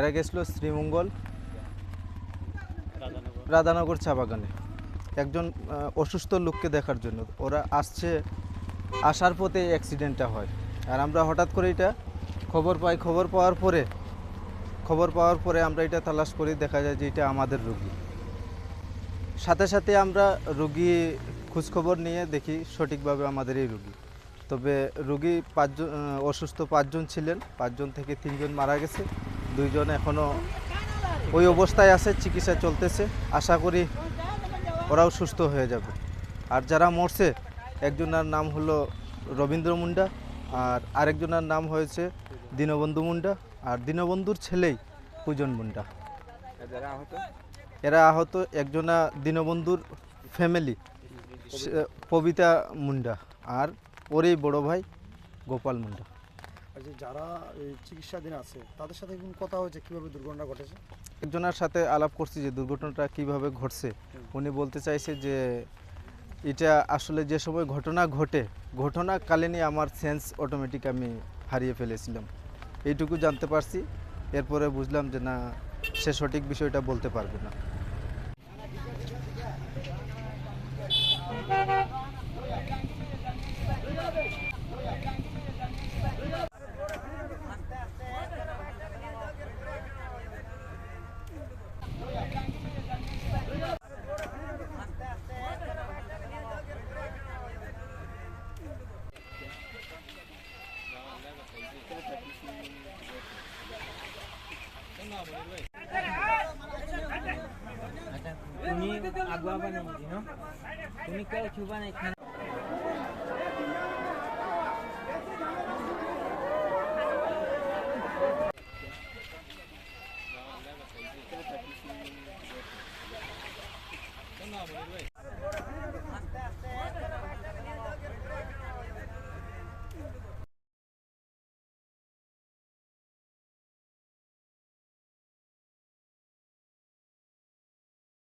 এরা গেছিলো শ্রীমঙ্গল রাধানগর চা বাগানে একজন অসুস্থ লোককে দেখার জন্য। ওরা আসার পথে অ্যাক্সিডেন্টটা হয়। আর আমরা হঠাৎ করে এটা খবর পাই। খবর পাওয়ার পরে আমরা এটা তালাশ করি, দেখা যায় যে এটা আমাদের রোগী। সাথে সাথে আমরা রোগী খোঁজখবর নিয়ে দেখি সঠিকভাবে আমাদের এই রোগী। তবে রোগী অসুস্থ 5 জন ছিলেন, 5 জন থেকে 3 জন মারা গেছে, 2 জন এখনও ওই অবস্থায় আছে, চিকিৎসা চলতেছে। আশা করি ওরাও সুস্থ হয়ে যাবে। আর যারা মরছে, একজনের নাম হলো রবীন্দ্র মুন্ডা, আর আরেকজনের নাম হয়েছে দীনবন্ধু মুন্ডা, আর দীনবন্ধুর ছেলেই পূজন মুন্ডা। এরা আহত একজনা দীনবন্ধুর ফ্যামিলি পবিতা মুন্ডা, আর ওরই বড় ভাই গোপাল মুন্ডা। যারা এই চিকিৎসাধীন আছে তাদের সাথে কথা হয়েছে কীভাবে দুর্ঘটনা ঘটেছে? একজনের সাথে আলাপ করছি যে দুর্ঘটনাটা কিভাবে ঘটছে। উনি বলতে চাইছে যে এটা আসলে যে সময় ঘটনাকালীনই আমার সেন্স অটোমেটিক আমি হারিয়ে ফেলেছিলাম, এইটুকু জানতে পারছি। এরপরে বুঝলাম যে না, সে সঠিক বিষয়টা বলতে পারবে না। Kuni agua apa nih, no? Kuni kalau coba naik